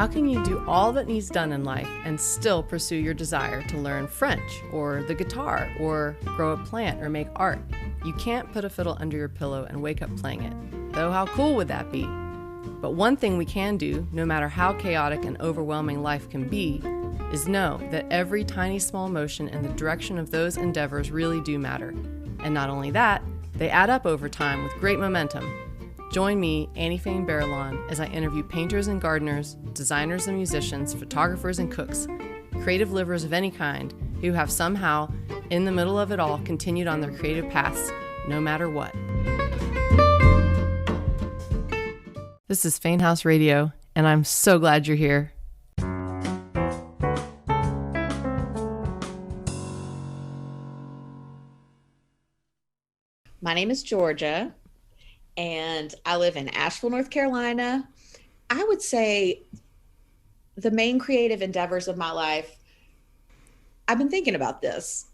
How can you do all that needs done in life and still pursue your desire to learn French or the guitar or grow a plant or make art? You can't put a fiddle under your pillow and wake up playing it. Though how cool would that be? But one thing we can do, no matter how chaotic and overwhelming life can be, is know that every tiny small motion in the direction of those endeavors really do matter. And not only that, they add up over time with great momentum. Join me, Fain, as I interview painters and gardeners, designers and musicians, photographers and cooks, creative livers of any kind, who have somehow, in the middle of it all, continued on their creative paths, no matter what. This is Fain House Radio, and I'm so glad you're here. My name is Georgia, and I live in Asheville, North Carolina. I would say the main creative endeavors of my life, I've been thinking about this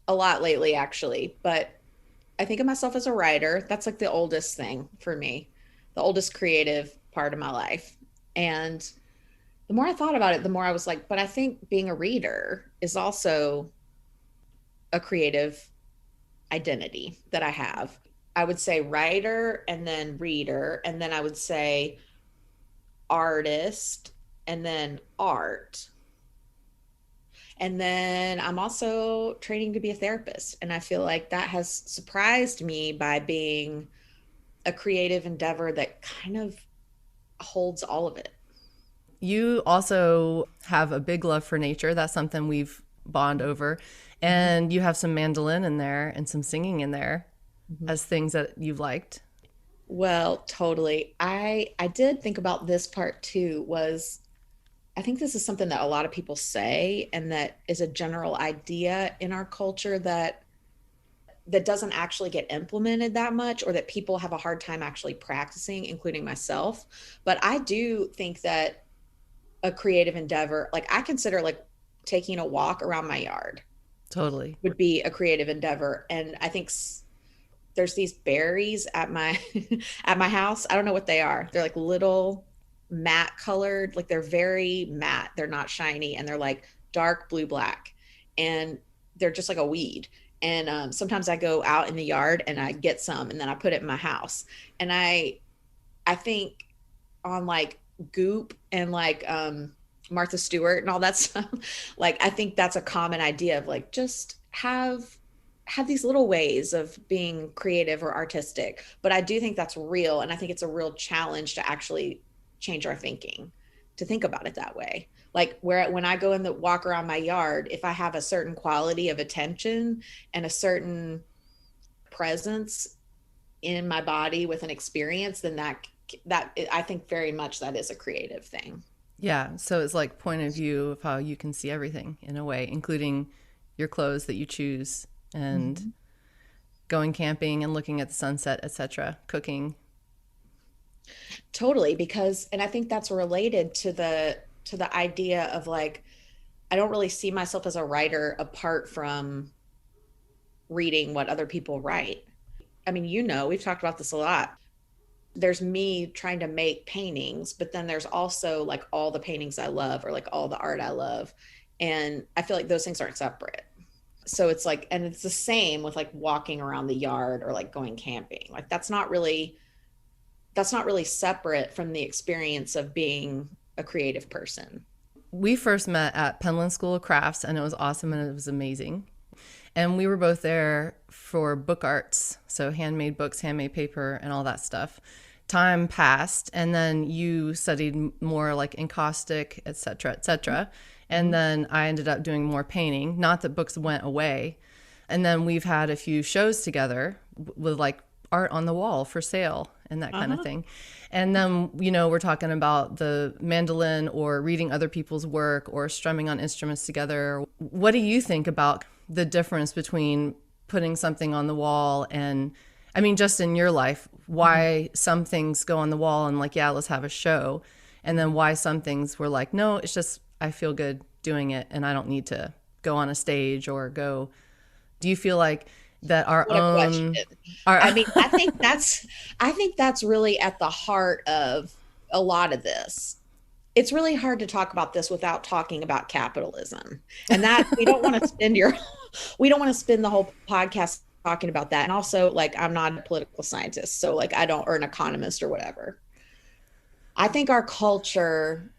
a lot lately, actually, but I think of myself as a writer. That's like the oldest thing for me, the oldest creative part of my life. And the more I thought about it, the more I was like, but I think being a reader is also a creative identity that I have. I would say writer and then reader, and then I would say artist and then art. And then I'm also training to be a therapist. And I feel like that has surprised me by being a creative endeavor that kind of holds all of it. You also have a big love for nature. That's something we've bonded over. And you have some mandolin in there and some singing in there as things that you've liked. Well, totally. I did think about this part too, was I think this is something that a lot of people say, and that is a general idea in our culture that doesn't actually get implemented that much, or that people have a hard time actually practicing, including myself. But I do think that a creative endeavor, like I consider like taking a walk around my yard, totally would be a creative endeavor. And I think there's these berries at my at my house. I don't know what they are. They're like little matte colored, like they're very matte. They're not shiny, and they're like dark blue black, and they're just like a weed. And sometimes I go out in the yard and I get some, and then I put it in my house. And I think on like Goop and like Martha Stewart and all that stuff, like I think that's a common idea of like just have these little ways of being creative or artistic. But I do think that's real, and I think it's a real challenge to actually change our thinking, to think about it that way. Like when I go in the walk around my yard, if I have a certain quality of attention and a certain presence in my body with an experience, then that I think very much that is a creative thing. Yeah. So it's like point of view of how you can see everything in a way, including your clothes that you choose, and going camping and looking at the sunset, etc., cooking. Totally, because, and I think that's related to the idea of like, I don't really see myself as a writer apart from reading what other people write. I mean, we've talked about this a lot. There's me trying to make paintings, but then there's also like all the paintings I love, or like all the art I love. And I feel like those things aren't separate. So it's like, and it's the same with like walking around the yard or like going camping. Like that's not really separate from the experience of being a creative person. We first met at Penland School of Crafts, and it was awesome and it was amazing. And we were both there for book arts, so handmade books, handmade paper, and all that stuff. Time passed, and then you studied more like encaustic, et cetera, et cetera. And then I ended up doing more painting. Not that books went away. And then we've had a few shows together with like art on the wall for sale and that kind of thing. And then, we're talking about the mandolin or reading other people's work or strumming on instruments together. What do you think about the difference between putting something on the wall and, I mean, just in your life, why some things go on the wall and like, yeah, let's have a show. And then why some things were like, no, it's just, I feel good doing it and I don't need to go on a stage or go. Do you feel like that our own I mean, I think that's really at the heart of a lot of this. it's really hard to talk about this without talking about capitalism. And that we don't want to spend your we don't want to spend the whole podcast talking about that. And also, like, I'm not a political scientist, so like I don't, or an economist or whatever. I think our culture,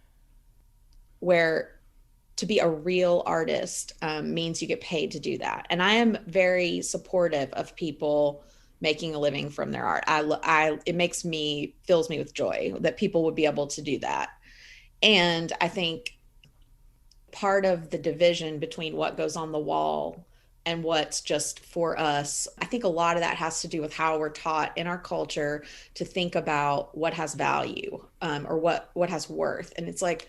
where to be a real artist means you get paid to do that. And I am very supportive of people making a living from their art. It fills me with joy that people would be able to do that. And I think part of the division between what goes on the wall and what's just for us, I think a lot of that has to do with how we're taught in our culture to think about what has value, or what has worth. And it's like,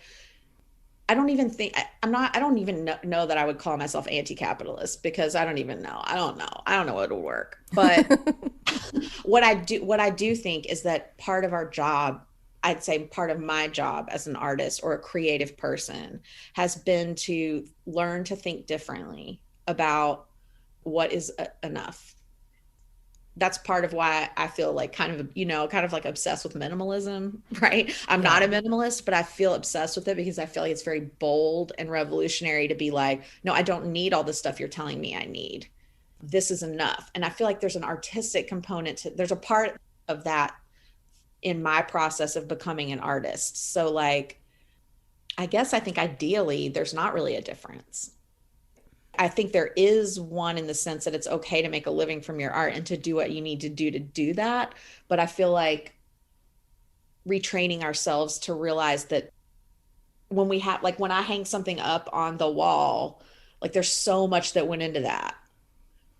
I don't even think I don't even know that I would call myself anti-capitalist, because I don't even know. I don't know. I don't know what will work. But what I do think is that part of our job, I'd say part of my job as an artist or a creative person, has been to learn to think differently about what is enough. That's part of why I feel like kind of like obsessed with minimalism, right? I'm not a Yeah. minimalist, but I feel obsessed with it because I feel like it's very bold and revolutionary to be like, no, I don't need all the stuff you're telling me I need. This is enough. And I feel like there's an artistic component there's a part of that in my process of becoming an artist. So like, I guess I think ideally there's not really a difference. I think there is one in the sense that it's okay to make a living from your art and to do what you need to do that. But I feel like retraining ourselves to realize that when we have, like when I hang something up on the wall, like there's so much that went into that.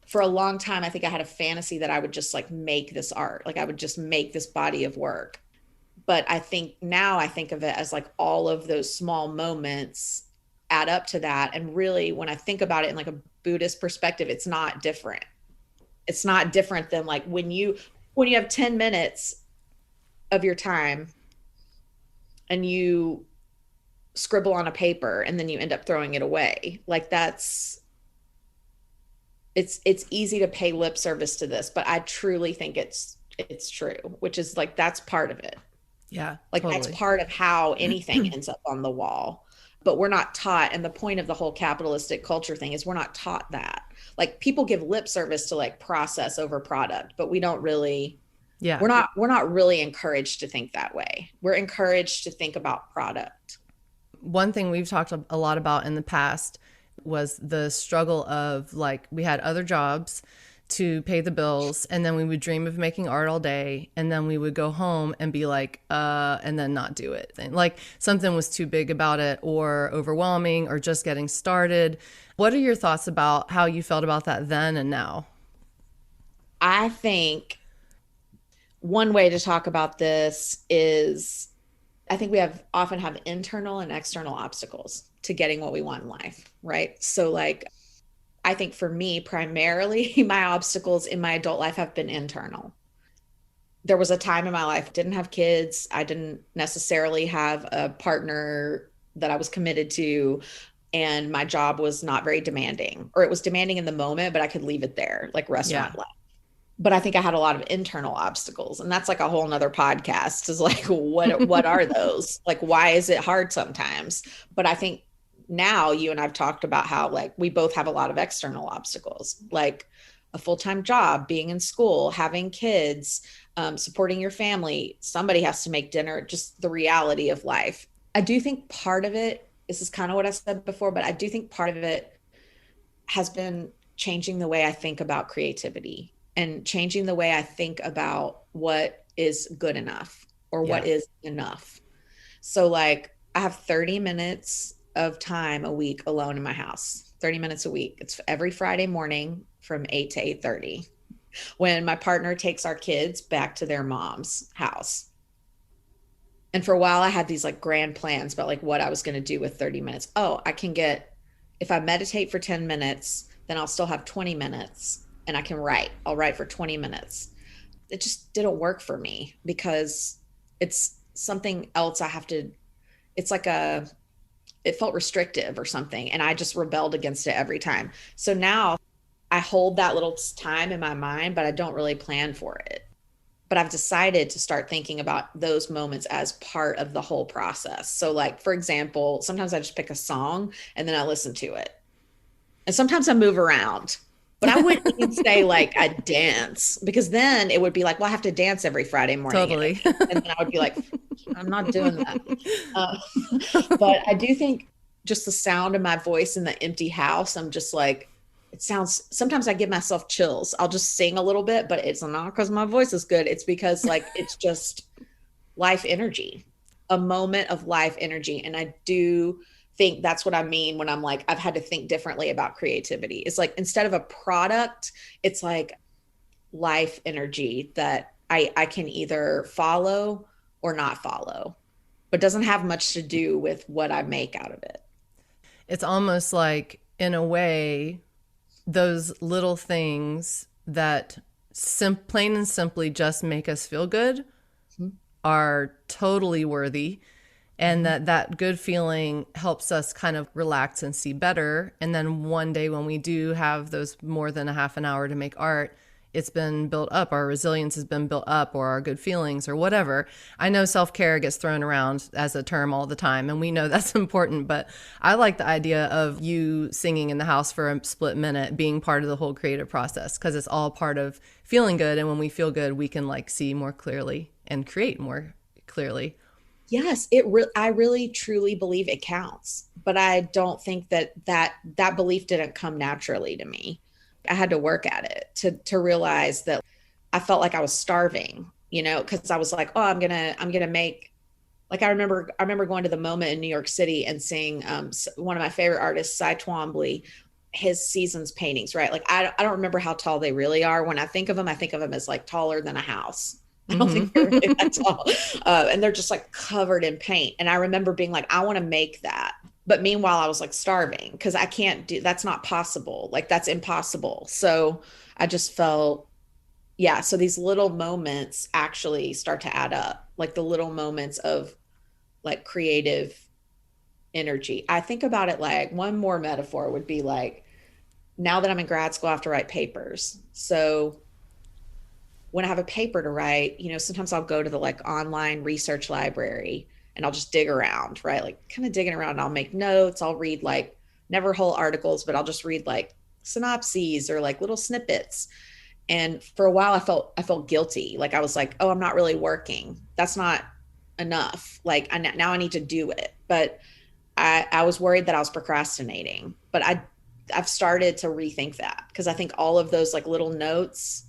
For a long time, I think I had a fantasy that I would just like make this art, like I would just make this body of work. But I think now I think of it as like all of those small moments add up to that. And really, when I think about it in like a Buddhist perspective, it's not different. It's not different than like when you have 10 minutes of your time and you scribble on a paper and then you end up throwing it away. Like it's easy to pay lip service to this, but I truly think it's true, which is like that's part of it. Yeah, Like that's totally. part of how anything ends up on the wall. But we're not taught, and the point of the whole capitalistic culture thing is we're not taught that. Like people give lip service to like process over product, but we don't really Yeah. we're not really encouraged to think that way. We're encouraged to think about product. One thing we've talked a lot about in the past was the struggle of like we had other jobs to pay the bills, and then we would dream of making art all day, and then we would go home and be like and then not do it, and like something was too big about it or overwhelming or just getting started. What are your thoughts about how you felt about that then and now? I think one way to talk about this is I think we often have internal and external obstacles to getting what we want in life, right? So like I think for me, primarily my obstacles in my adult life have been internal. There was a time in my life I didn't have kids. I didn't necessarily have a partner that I was committed to. And my job was not very demanding, or it was demanding in the moment, but I could leave it there, like Yeah. restaurant life. But I think I had a lot of internal obstacles. And that's like a whole nother podcast is like, what are those? Like, why is it hard sometimes? But I think now you and I've talked about how like we both have a lot of external obstacles, like a full-time job, being in school, having kids, supporting your family. Somebody has to make dinner, just the reality of life. I do think part of it, this is kind of what I said before, but I do think part of it has been changing the way I think about creativity and changing the way I think about what is good enough or what Yeah. is enough. So like I have 30 minutes of time a week alone in my house. 30 minutes a week. It's every Friday morning from 8 to 8:30 when my partner takes our kids back to their mom's house. And for a while I had these like grand plans about like what I was going to do with 30 minutes. Oh, if I meditate for 10 minutes, then I'll still have 20 minutes and I can write. I'll write for 20 minutes. It just didn't work for me because it's something else it's like it felt restrictive or something. And I just rebelled against it every time. So now I hold that little time in my mind, but I don't really plan for it. but I've decided to start thinking about those moments as part of the whole process. So like, for example, sometimes I just pick a song and then I listen to it. And sometimes I move around, but I wouldn't even say like I dance, because then it would be like, well, I have to dance every Friday morning at Totally. 8. And then I would be like, I'm not doing that. Uh, but I do think just the sound of my voice in the empty house, I'm just like, it sounds, sometimes I give myself chills. I'll just sing a little bit, but it's not because my voice is good. It's because like, it's just life energy, a moment of life energy. And I do think that's what I mean when I'm like, I've had to think differently about creativity. It's like, instead of a product, it's like life energy that I can either follow or not follow, but doesn't have much to do with what I make out of it. It's almost like, in a way, those little things that plain and simply just make us feel good Mm-hmm. are totally worthy, and Mm-hmm. that good feeling helps us kind of relax and see better. And then one day when we do have those more than a half an hour to make art, it's been built up, our resilience has been built up, or our good feelings, or whatever. I know self-care gets thrown around as a term all the time, and we know that's important, but I like the idea of you singing in the house for a split minute being part of the whole creative process, because it's all part of feeling good. And when we feel good, we can like see more clearly and create more clearly. Yes, I really truly believe it counts, but I don't think that belief didn't come naturally to me. I had to work at it to realize that I felt like I was starving, because I was like, oh, I'm gonna make, like, I remember going to the Moment in New York City and seeing one of my favorite artists, Cy Twombly, his seasons paintings, right? Like, I don't remember how tall they really are. When I think of them as like taller than a house. I don't think they're really that tall. And they're just like covered in paint. And I remember being like, I want to make that. But meanwhile, I was like starving because I can't do, that's not possible. Like, that's impossible. So I just felt, yeah. So these little moments actually start to add up, like the little moments of like creative energy. I think about it like, one more metaphor would be like, now that I'm in grad school, I have to write papers. So when I have a paper to write, sometimes I'll go to the like online research library and I'll just dig around, right? Like, kind of digging around, and I'll make notes. I'll read like, never whole articles, but I'll just read like synopses or like little snippets. And for a while I felt guilty. Like, I was like, oh, I'm not really working. That's not enough. Like, now I need to do it. But I was worried that I was procrastinating. But I've started to rethink that, because I think all of those like little notes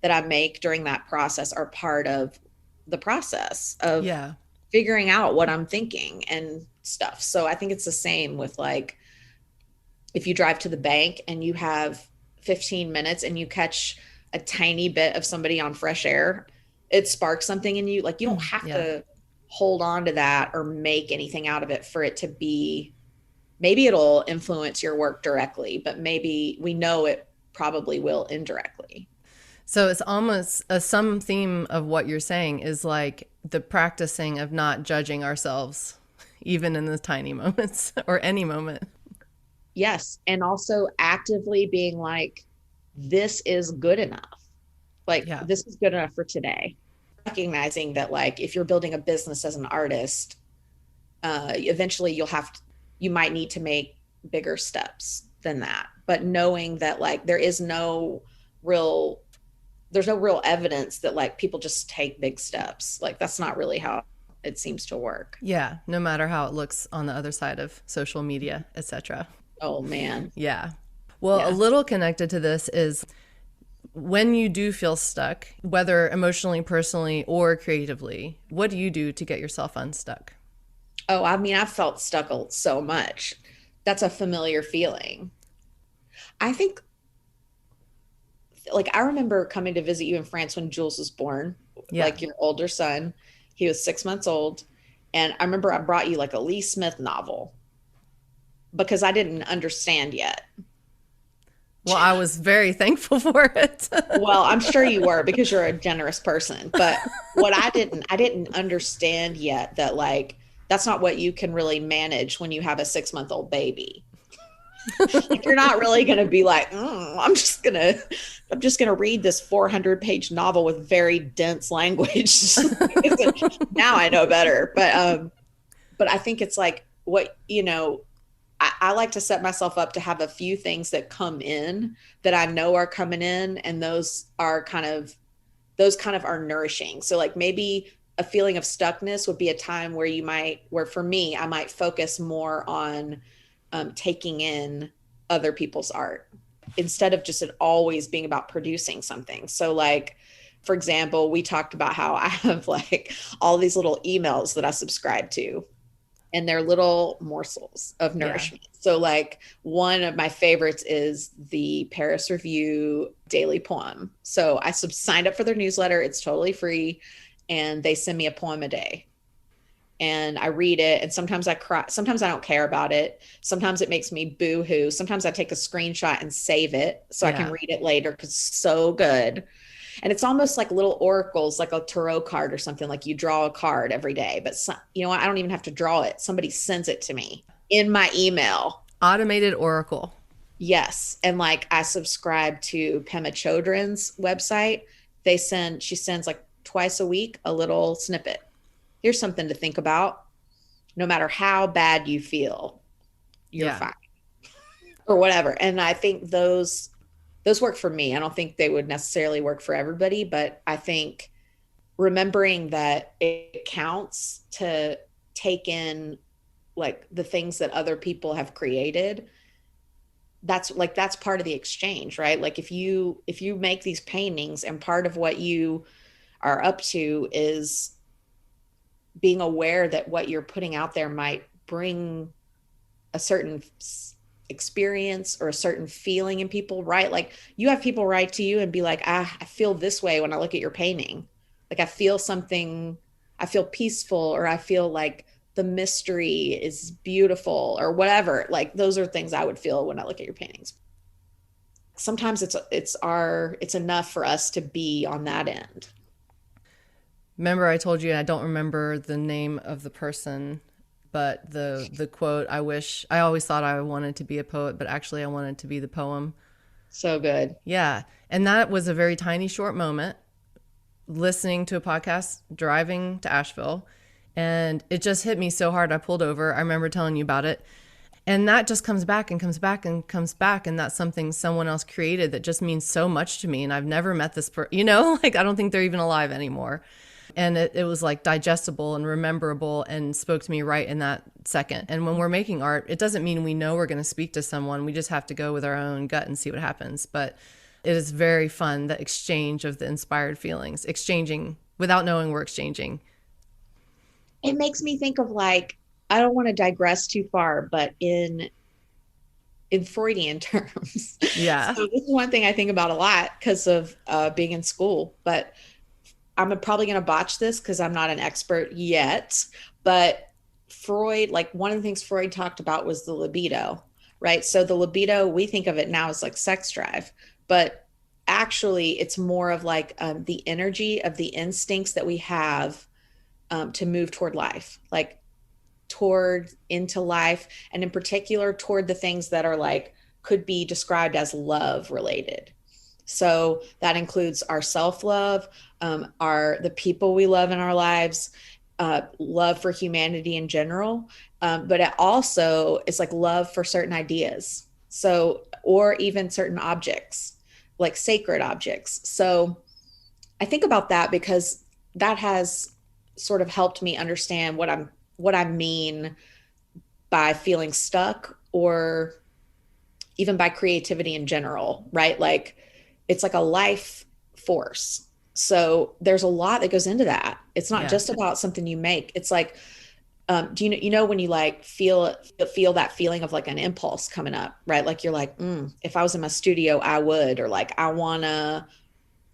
that I make during that process are part of the process of Yeah. figuring out what I'm thinking and stuff. So I think it's the same with like, if you drive to the bank and you have 15 minutes and you catch a tiny bit of somebody on fresh air, it sparks something in you. Like, you don't have Yeah. to hold on to that or make anything out of it for it to be, maybe it'll influence your work directly, but maybe we know it probably will indirectly. So it's almost some theme of what you're saying is like the practicing of not judging ourselves, even in the tiny moments or any moment. Yes. And also actively being like, this is good enough. Like, Yeah. this is good enough for today. Recognizing that, like, if you're building a business as an artist, eventually you might need to make bigger steps than that. But knowing that, like, real, there's no real evidence that like people just take big steps. Like, that's not really how it seems to work. Yeah. No matter how it looks on the other side of social media, etc. Oh man. Yeah. Well, a Yeah. little connected to this is when you do feel stuck, whether emotionally, personally, or creatively, what do you do to get yourself unstuck? Oh, I mean, I've felt stuck so much. That's a familiar feeling. I think, like, I remember coming to visit you in France when Jules was born, Yeah. like your older son. He was 6 months old. And I remember I brought you like a Lee Smith novel because I didn't understand yet. Well, I was very thankful for it. Well, I'm sure you were, because you're a generous person. But what I didn't understand yet that like, that's not what you can really manage when you have a 6-month old baby. Like, you're not really going to be like, I'm just going to read this 400-page novel with very dense language. Now I know better. But I think it's like what, I like to set myself up to have a few things that come in that I know are coming in. And those kind of are nourishing. So like maybe a feeling of stuckness would be a time where for me, I might focus more on taking in other people's art instead of just it always being about producing something. So like, for example, we talked about how I have like all these little emails that I subscribe to, and they're little morsels of Yeah. nourishment. So like one of my favorites is the Paris Review daily poem. So I signed up for their newsletter. It's totally free. And they send me a poem a day. And I read it, and sometimes I cry. Sometimes I don't care about it. Sometimes it makes me boo hoo. Sometimes I take a screenshot and save it so I can Yeah. read it later because it's so good. And it's almost like little oracles, like a tarot card or something. Like you draw a card every day, but you know what? I don't even have to draw it. Somebody sends it to me in my email. Automated oracle. Yes. And like I subscribe to Pema Chodron's website. She sends like twice a week a little snippet. Here's something to think about. No matter how bad you feel, you're Yeah. fine, or whatever. And I think those work for me. I don't think they would necessarily work for everybody, but I think remembering that it counts to take in like the things that other people have created, that's part of the exchange, right? Like if you make these paintings and part of what you are up to is being aware that what you're putting out there might bring a certain experience or a certain feeling in people, right? Like you have people write to you and be like, I feel this way when I look at your painting. Like I feel something, I feel peaceful, or I feel like the mystery is beautiful, or whatever. Like those are things I would feel when I look at your paintings. Sometimes it's enough for us to be on that end. Remember, I told you I don't remember the name of the person, but the quote, I always thought I wanted to be a poet, but actually I wanted to be the poem. So good. Yeah. And that was a very tiny, short moment listening to a podcast, driving to Asheville. And it just hit me so hard. I pulled over. I remember telling you about it. And that just comes back and comes back and comes back. And that's something someone else created that just means so much to me. And I've never met this person, like I don't think they're even alive anymore. And it was like digestible and rememberable and spoke to me right in that second. And when we're making art, it doesn't mean we know we're going to speak to someone. We just have to go with our own gut and see what happens. But it is very fun, the exchange of the inspired feelings, exchanging without knowing we're exchanging. It makes me think of like, I don't want to digress too far, but in Freudian terms. Yeah. So this is one thing I think about a lot because of being in school, but I'm probably going to botch this because I'm not an expert yet. But Freud, like one of the things Freud talked about was the libido, right? So the libido, we think of it now as like sex drive, but actually it's more of like the energy of the instincts that we have to move toward life, like toward into life, and in particular toward the things that are like could be described as love related. So that includes our self-love, the people we love in our lives, love for humanity in general, but it also is like love for certain ideas, so or even certain objects, like sacred objects. So I think about that because that has sort of helped me understand what I mean by feeling stuck, or even by creativity in general, right? Like it's like a life force. So there's a lot that goes into that. It's not Yeah. just about something you make. It's like, do you know when you like feel that feeling of like an impulse coming up, right? Like you're like, if I was in my studio, I would, or like I wanna,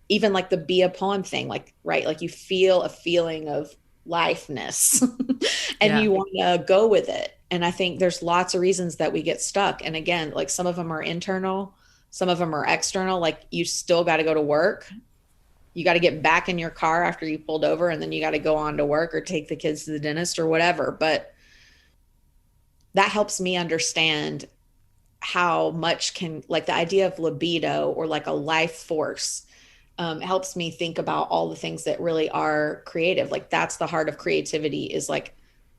even like the be a poem thing, like right, like you feel a feeling of lifeness and Yeah. you want to go with it. And I think there's lots of reasons that we get stuck. And again, like some of them are internal, some of them are external. Like you still got to go to work. You got to get back in your car after you pulled over, and then you got to go on to work or take the kids to the dentist or whatever. But that helps me understand how much can, like, the idea of libido or like a life force, helps me think about all the things that really are creative. Like that's the heart of creativity, is like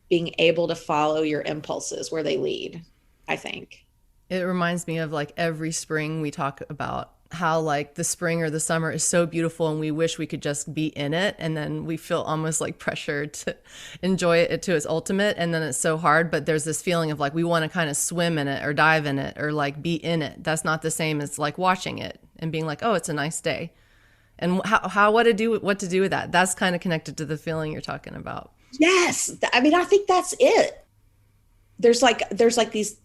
being able to follow your impulses where they lead, I think. It reminds me of like every spring we talk about how like the spring or the summer is so beautiful and we wish we could just be in it, and then we feel almost like pressure to enjoy it to its ultimate, and then it's so hard, but there's this feeling of like we want to kind of swim in it or dive in it or like be in it. That's not the same as like watching it and being like, oh, it's a nice day. And how what to do with that, that's kind of connected to the feeling you're talking about. Yes. I mean, I think that's it. There's like these,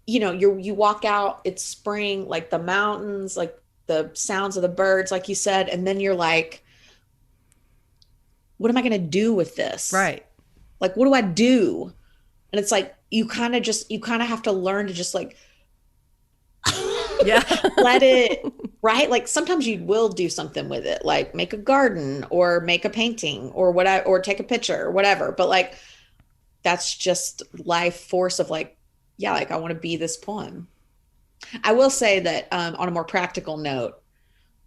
you walk out, it's spring, like the mountains, like the sounds of the birds, like you said, and then you're like, what am I going to do with this? Right. Like, what do I do? And it's like, you kind of have to learn to just like Yeah. let it, right? Like sometimes you will do something with it, like make a garden or make a painting or or take a picture or whatever. But like, that's just life force of like, yeah, like I want to be this poem. I will say that, on a more practical note,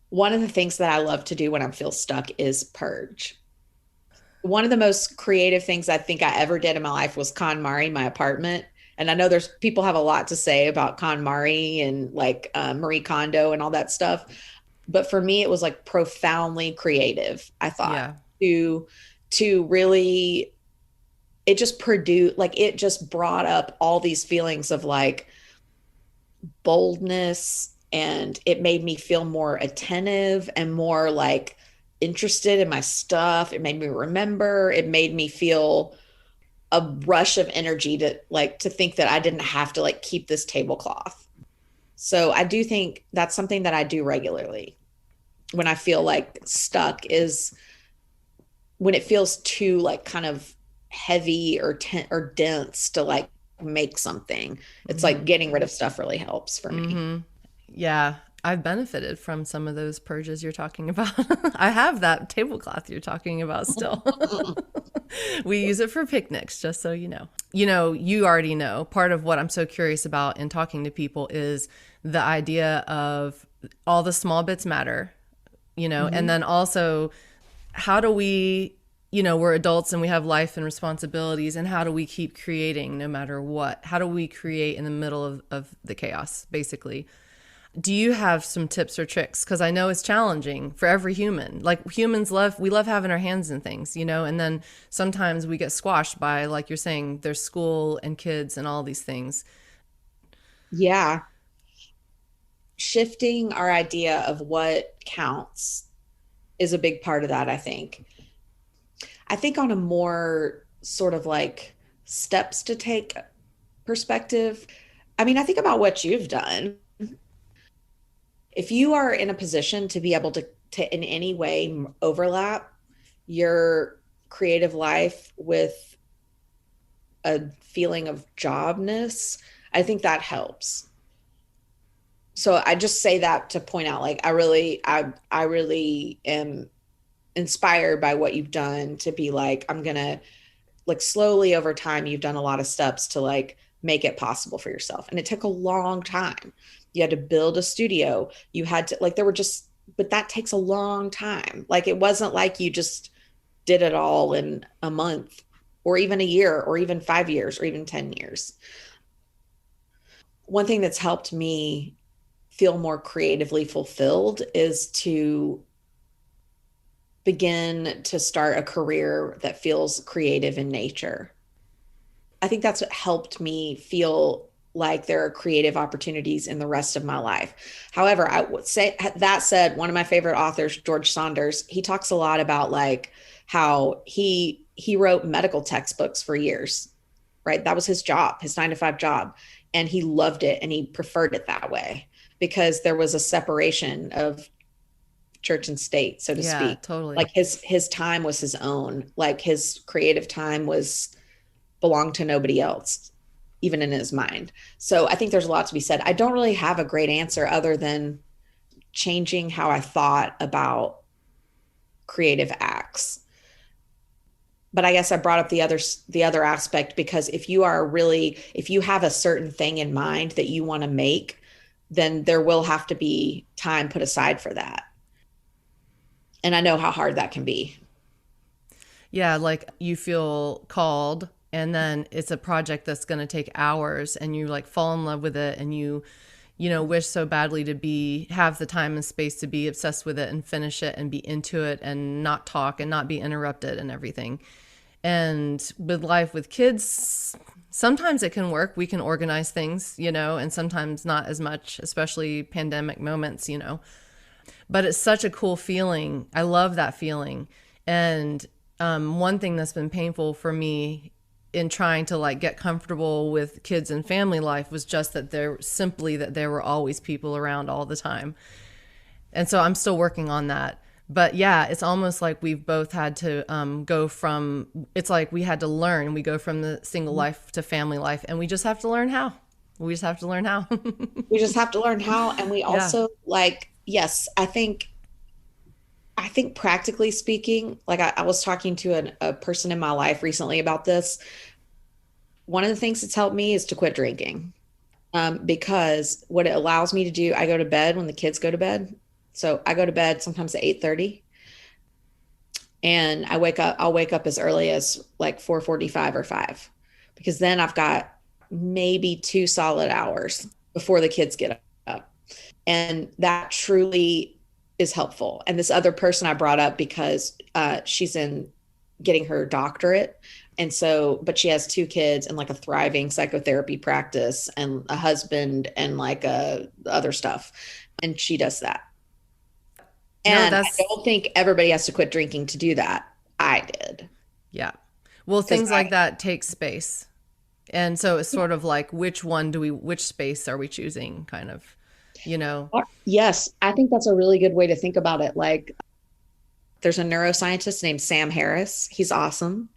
one of the things that I love to do when I feel stuck is purge. One of the most creative things I think I ever did in my life was KonMari my apartment. And I know there's people have a lot to say about KonMari and like, Marie Kondo and all that stuff. But for me, it was like profoundly creative, I thought, Yeah. to really, it just produced, like it just brought up all these feelings of like boldness, and it made me feel more attentive and more like interested in my stuff. It made me remember, it made me feel a rush of energy to like to think that I didn't have to like keep this tablecloth. So I do think that's something that I do regularly when I feel like stuck, is when it feels too like kind of heavy or dense to like make something. It's like getting rid of stuff really helps for me. Yeah, I've benefited from some of those purges you're talking about. I have that tablecloth you're talking about still. We use it for picnics, just so you know. You know, you already know. Part of what I'm so curious about in talking to people is the idea of all the small bits matter, and then also how do we, we're adults and we have life and responsibilities, and how do we keep creating no matter what? How do we create in the middle of the chaos, basically? Do you have some tips or tricks? Because I know it's challenging for every human. Like humans we love having our hands in things, and then sometimes we get squashed by, like you're saying, there's school and kids and all these things. Yeah. Shifting our idea of what counts is a big part of that, I think. I think on a more sort of like steps to take perspective, I mean, I think about what you've done. If you are in a position to be able to in any way overlap your creative life with a feeling of jobness, I think that helps. So I just say that to point out, like, I really am inspired by what you've done, to be like, I'm gonna, like, slowly over time you've done a lot of steps to like make it possible for yourself, and it took a long time. You had to build a studio, you had to, like, there were just, but that takes a long time. Like it wasn't like you just did it all in a month or even a year or even 5 years or even 10 years. One thing that's helped me feel more creatively fulfilled is to begin to start a career that feels creative in nature. I think that's what helped me feel like there are creative opportunities in the rest of my life. However, I would say, that said, one of my favorite authors, George Saunders, he talks a lot about like how he wrote medical textbooks for years, right? That was his job, his 9 to 5 job. And he loved it and he preferred it that way because there was a separation of church and state, so to Yeah, speak. totally. Like his time was his own. Like his creative time was belonged to nobody else, even in his mind. So I think there's a lot to be said. I don't really have a great answer other than changing how I thought about creative acts. but I guess I brought up the other aspect because if you have a certain thing in mind that you want to make, then there will have to be time put aside for that. And I know how hard that can be. Yeah, like you feel called and then it's a project that's going to take hours and you like fall in love with it and you wish so badly to be have the time and space to be obsessed with it and finish it and be into it and not talk and not be interrupted and everything. And with life with kids, sometimes it can work. We can organize things, and sometimes not as much, especially pandemic moments. But it's such a cool feeling. I love that feeling. And one thing that's been painful for me in trying to like get comfortable with kids and family life was just that there were always people around all the time. And so I'm still working on that. But yeah, it's almost like we've both had to go from, it's like we had to learn. We go from the single life to family life, and we just have to learn how. We just have to learn how. We just have to learn how. And we Yeah. also like, yes, I think practically speaking, like I was talking to a person in my life recently about this. One of the things that's helped me is to quit drinking. Because what it allows me to do, I go to bed when the kids go to bed. So I go to bed sometimes at 8:30, and I'll wake up as early as like 4:45 or 5, because then I've got maybe 2 solid hours before the kids get up. And that truly is helpful. And this other person I brought up because she's in getting her doctorate. And so, but she has 2 kids and like a thriving psychotherapy practice and a husband and like other stuff. And she does that. No, And I that's, don't think everybody has to quit drinking to do that. I did. yeah. Well, Because things like that take space. And so it's sort of like, which space are we choosing, kind of, you know? yes, I think that's a really good way to think about it. Like, there's a neuroscientist named Sam Harris. He's awesome.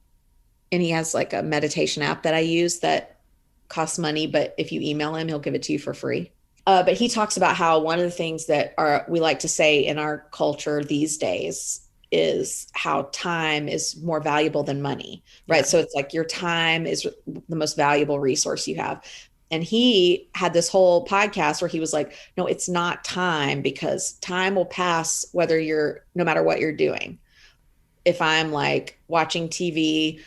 And he has like a meditation app that I use that costs money, but if you email him, he'll give it to you for free. But he talks about how one of the things that we like to say in our culture these days is how time is more valuable than money, right? Yeah. So it's like your time is the most valuable resource you have. And he had this whole podcast where he was like, no, it's not time, because time will pass no matter what you're doing. If I'm like watching TV,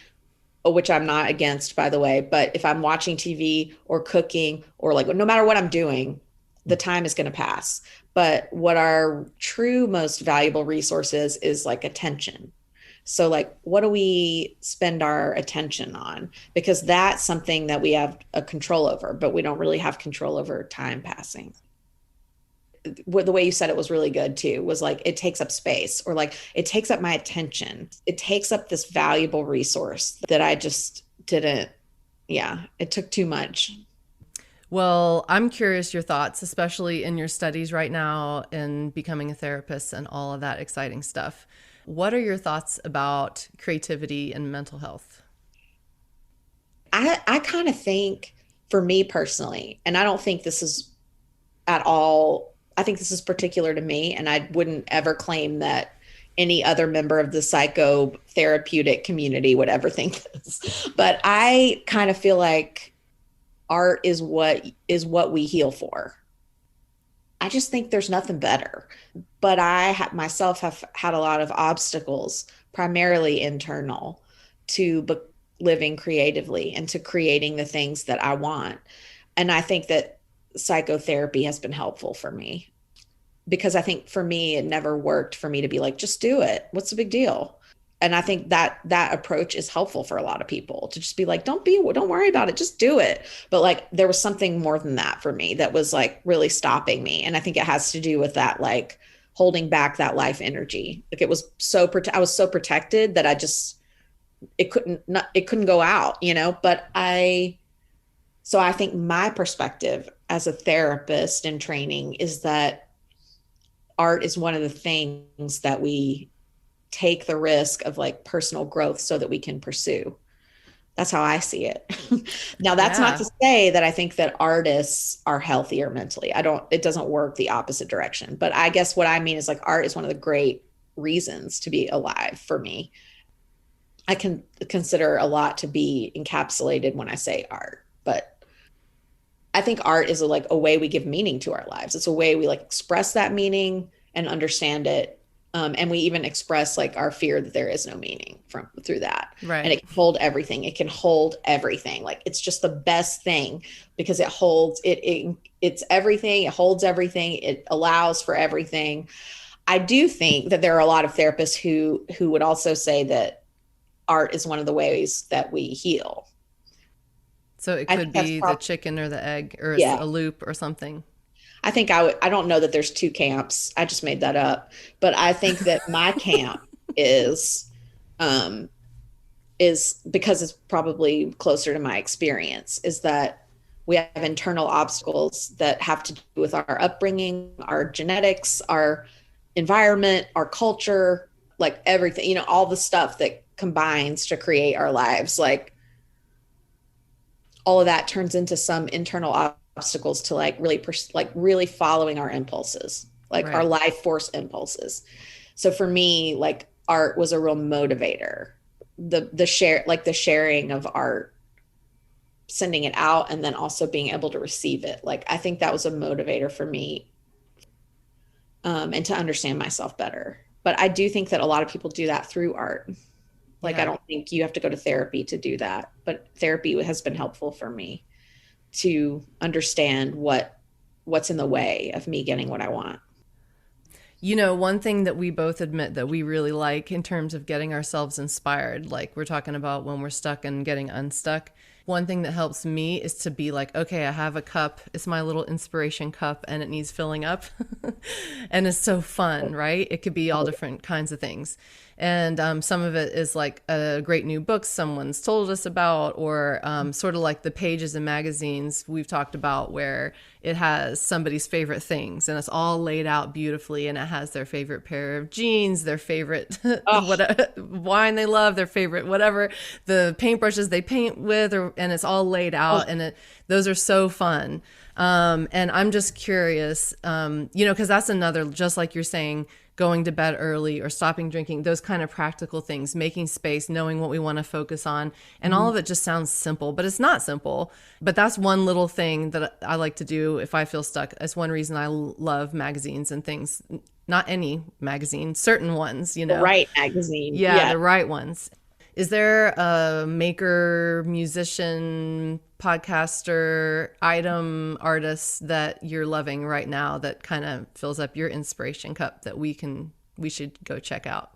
which I'm not against, by the way, but if I'm watching TV or cooking or like no matter what I'm doing, the time is going to pass. But what our true most valuable resource is like attention. So, like, what do we spend our attention on? Because that's something that we have a control over, but we don't really have control over time passing. The way you said it was really good too, was like it takes up space, or like it takes up my attention. It takes up this valuable resource that I just didn't. Yeah, it took too much. Well, I'm curious your thoughts, especially in your studies right now in becoming a therapist and all of that exciting stuff. What are your thoughts about creativity and mental health? I kind of think, for me personally, and I don't think this is at all, I think this is particular to me, and I wouldn't ever claim that any other member of the psychotherapeutic community would ever think this. But I kind of feel like art is what we heal for. I just think there's nothing better. But myself have had a lot of obstacles, primarily internal, to living creatively and to creating the things that I want. And I think that psychotherapy has been helpful for me, because I think for me, it never worked for me to be like, just do it. What's the big deal? And I think that approach is helpful for a lot of people, to just be like, don't worry about it, just do it. But like, there was something more than that for me that was like really stopping me. And I think it has to do with that, like holding back that life energy. Like I was so protected that it couldn't go out, but so I think my perspective as a therapist in training is that art is one of the things that we take the risk of like personal growth so that we can pursue. That's how I see it. Now, that's not Yeah. to say that I think that artists are healthier mentally. It doesn't work the opposite direction. But I guess what I mean is like art is one of the great reasons to be alive for me. I can consider a lot to be encapsulated when I say art. But I think art is like a way we give meaning to our lives. It's a way we like express that meaning and understand it. And we even express like our fear that there is no meaning from through that. And Right. it can hold everything. It can hold everything. Like it's just the best thing because it holds it's everything. It holds everything. It allows for everything. I do think that there are a lot of therapists who would also say that art is one of the ways that we heal. So it I could think that's be the probably, chicken or the egg or yeah. a loop or something. I think I don't know that there's two camps. I just made that up. But I think that my camp is um is because it's probably closer to my experience is that we have internal obstacles that have to do with our upbringing, our genetics, our environment, our culture, like everything, you know, all the stuff that combines to create our lives. Like all of that turns into some internal obstacles to like really like really following our impulses, like our Right. life force impulses. So for me, like art was a real motivator. The share like the sharing of art, sending it out and then also being able to receive it. Like I think that was a motivator for me, and to understand myself better. But I do think that a lot of people do that through art. Like I Yeah. don't think you have to go to therapy to do that, but therapy has been helpful for me to understand what's in the way of me getting what I want. You know, one thing that we both admit that we really like in terms of getting ourselves inspired, like we're talking about when we're stuck and getting unstuck. One thing that helps me is to be like, okay, I have a cup. It's my little inspiration cup and it needs filling up. And it's so fun, right? It could be all different kinds of things. And some of it is like a great new book someone's told us about, or sort of like the pages in magazines we've talked about where it has somebody's favorite things and it's all laid out beautifully and it has their favorite pair of jeans, their favorite Oh, what wine they love, their favorite whatever, the paintbrushes they paint with, and it's all laid oh, out and those are so fun. And I'm just curious, you know, because that's another, just like you're saying, going to bed early or stopping drinking, those kind of practical things, making space, knowing what we want to focus on. And all of it just sounds simple, but it's not simple. But that's one little thing that I like to do if I feel stuck. That's one reason I love magazines and things. Not any magazine, certain ones, you the know. right magazine. Yeah, Yeah. the right ones. Is there a maker, musician, podcaster, item artist that you're loving right now that kind of fills up your inspiration cup that we should go check out?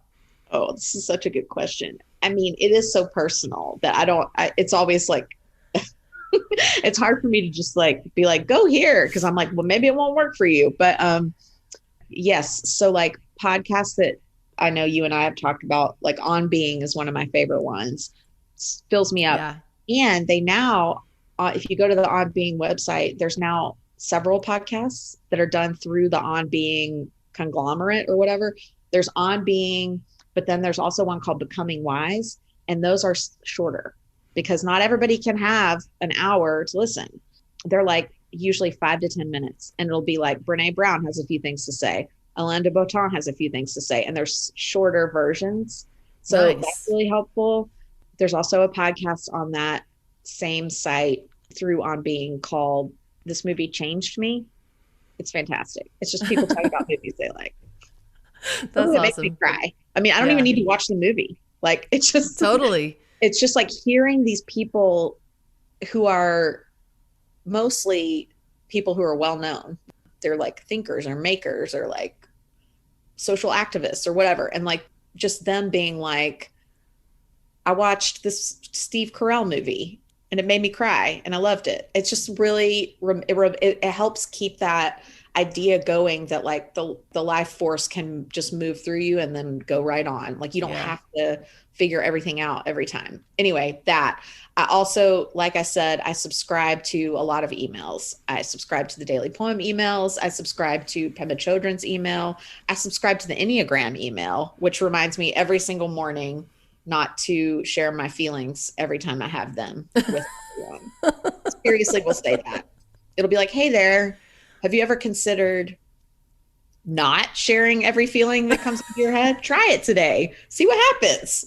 Oh, this is such a good question. I mean, it is so personal that it's always like, it's hard for me to just like be like, go here. Cause I'm like, well, maybe it won't work for you. But yes. So like podcasts that I know you and I have talked about, like On Being is one of my favorite ones. Fills me up. Yeah. And they now, if you go to the On Being website, there's now several podcasts that are done through the On Being conglomerate or whatever. There's On Being, but then there's also one called Becoming Wise. And those are shorter because not everybody can have an hour to listen. They're like usually 5 to 10 minutes. And it'll be like Brene Brown has a few things to say. Alain de Botton has a few things to say. And there's shorter versions. So that's Nice. really helpful. There's also a podcast on that same site through On Being called This Movie Changed Me. It's fantastic. It's just people talking about movies they like. Oh, That's it makes me awesome. cry. I mean, I don't even Yeah. need to watch the movie. Like Totally. it's just like hearing these people who are mostly people who are well known. They're like thinkers or makers or like social activists or whatever. And like just them being like, I watched this Steve Carell movie and it made me cry and I loved it. It's just really, it helps keep that idea going that like the life force can just move through you and then go right on. Like you don't Yeah. have to figure everything out every time. Anyway, that I also, like I said, I subscribe to a lot of emails. I subscribe to the Daily Poem emails. I subscribe to Pema Chodron's email. I subscribe to the Enneagram email, which reminds me every single morning not to share my feelings every time I have them with everyone. Seriously, we'll say that. It'll be like, hey there, have you ever considered not sharing every feeling that comes into your head? Try it today. See what happens.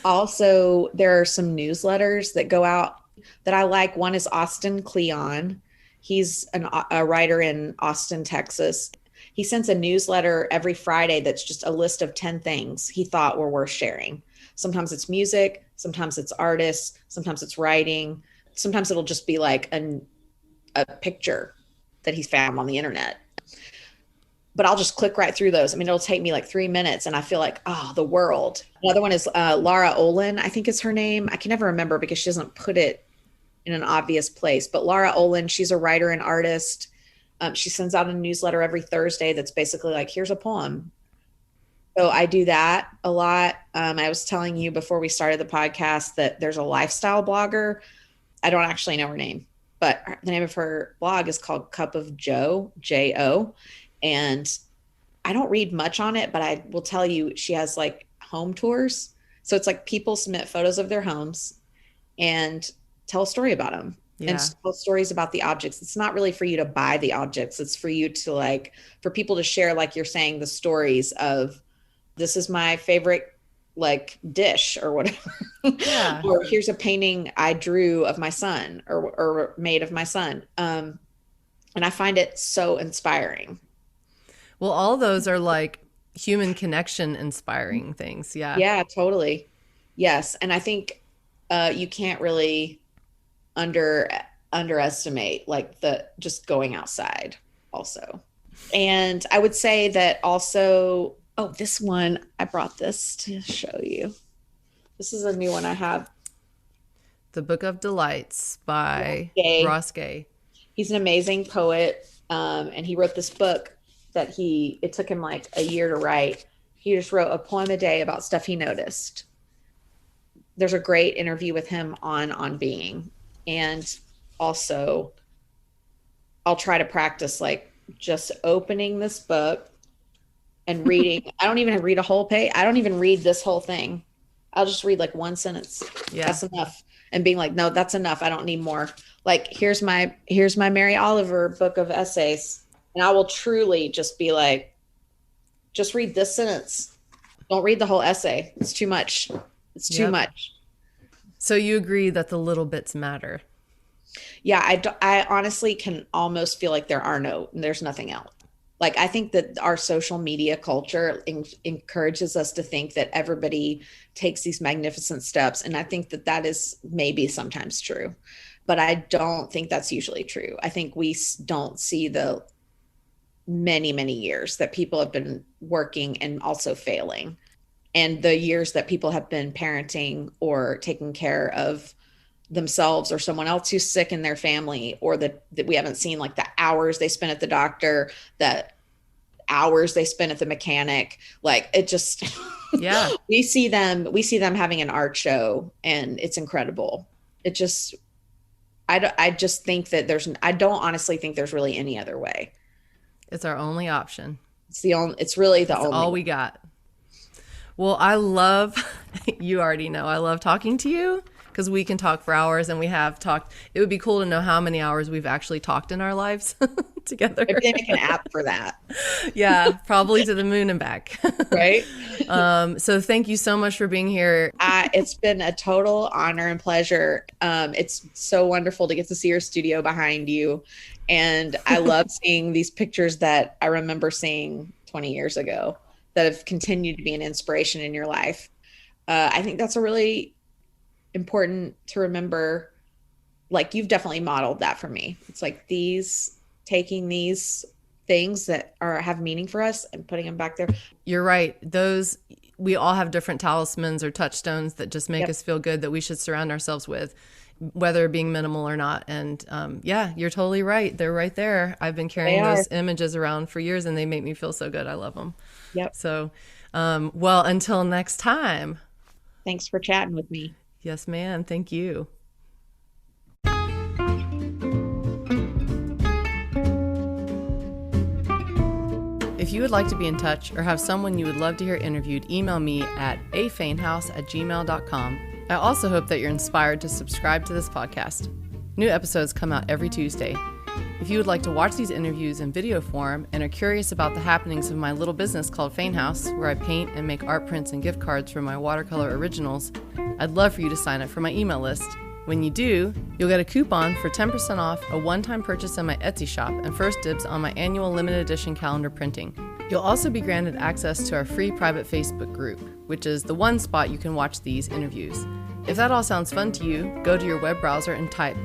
Also, there are some newsletters that go out that I like. One is Austin Kleon. He's a writer in Austin, Texas. He sends a newsletter every Friday that's just a list of 10 things he thought were worth sharing. Sometimes it's music, sometimes it's artists, sometimes it's writing, sometimes it'll just be like a picture that he's found on the internet. But I'll just click right through those. I mean, it'll take me like 3 minutes and I feel like, oh, the world. Another one is Laura Olin, I think is her name. I can never remember because she doesn't put it in an obvious place. But Laura Olin, she's a writer and artist. She sends out a newsletter every Thursday that's basically like, here's a poem. So I do that a lot. I was telling you before we started the podcast that there's a lifestyle blogger. I don't actually know her name, but the name of her blog is called Cup of Joe, J-O. And I don't read much on it, but I will tell you she has like home tours. So it's like people submit photos of their homes and tell a story about them. Yeah. And tell stories about the objects. It's not really for you to buy the objects. It's for you to like, for people to share, like you're saying, the stories of this is my favorite like dish or whatever. Yeah. Or here's a painting I drew of my son or made of my son. And I find it so inspiring. Well, all those are like human connection inspiring things. Yeah. Yeah, totally. Yes. And I think you can't really underestimate like the just going outside also. And I would say that also, oh, this one, I brought this to show you. This is a new one I have. The Book of Delights by Ross Gay. He's an amazing poet. And he wrote this book that it took him like a year to write. He just wrote a poem a day about stuff he noticed. There's a great interview with him on Being. And also I'll try to practice like just opening this book and reading. I don't even read a whole page. I don't even read this whole thing. I'll just read like one sentence. Yeah. That's enough. And being like, no, that's enough. I don't need more. Like, here's my Mary Oliver book of essays. And I will truly just be like, just read this sentence. Don't read the whole essay. It's too much. It's too much. So you agree that the little bits matter? Yeah, I honestly can almost feel like there's nothing else. Like, I think that our social media culture encourages us to think that everybody takes these magnificent steps. And I think that is maybe sometimes true, but I don't think that's usually true. I think we don't see the many, many years that people have been working and also failing, and the years that people have been parenting or taking care of themselves or someone else who's sick in their family, or that we haven't seen, like the hours they spent at the doctor, that hours they spent at the mechanic. Like, it just, yeah, we see them having an art show and it's incredible. It just, I just think that I don't honestly think there's really any other way. It's our only option. It's really the only. All we got. Well, you already know, I love talking to you because we can talk for hours, and we have talked. It would be cool to know how many hours we've actually talked in our lives together. Maybe they make an app for that. Yeah, probably to the moon and back. Right. So thank you so much for being here. It's been a total honor and pleasure. It's so wonderful to get to see your studio behind you. And I love seeing these pictures that I remember seeing 20 years ago that have continued to be an inspiration in your life. I think that's a really important to remember. Like, you've definitely modeled that for me. It's like taking these things that have meaning for us and putting them back there. You're right. We all have different talismans or touchstones that just make us feel good, that we should surround ourselves with, whether being minimal or not. And yeah, you're totally right. They're right there. I've been carrying those images around for years, and they make me feel so good. I love them. Yep. So, well, until next time. Thanks for chatting with me. Yes, ma'am. Thank you. If you would like to be in touch or have someone you would love to hear interviewed, email me at afainhouse@gmail.com. I also hope that you're inspired to subscribe to this podcast. New episodes come out every Tuesday. If you would like to watch these interviews in video form and are curious about the happenings of my little business called Fain House, where I paint and make art prints and gift cards for my watercolor originals, I'd love for you to sign up for my email list. When you do, you'll get a coupon for 10% off a one-time purchase in my Etsy shop and first dibs on my annual limited edition calendar printing. You'll also be granted access to our free private Facebook group, which is the one spot you can watch these interviews. If that all sounds fun to you, go to your web browser and type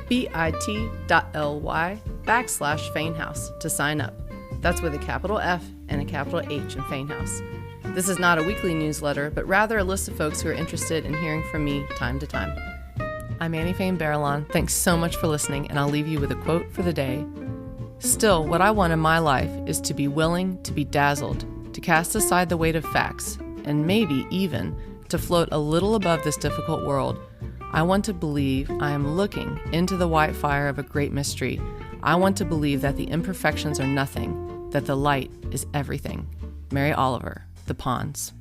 bit.ly/FainHouse to sign up. That's with a capital F and a capital H in Fain House. This is not a weekly newsletter, but rather a list of folks who are interested in hearing from me time to time. I'm Annie Fain Barrelon. Thanks so much for listening, and I'll leave you with a quote for the day. Still, what I want in my life is to be willing to be dazzled, to cast aside the weight of facts, and maybe even to float a little above this difficult world. I want to believe I am looking into the white fire of a great mystery. I want to believe that the imperfections are nothing, that the light is everything. Mary Oliver, The Pawns.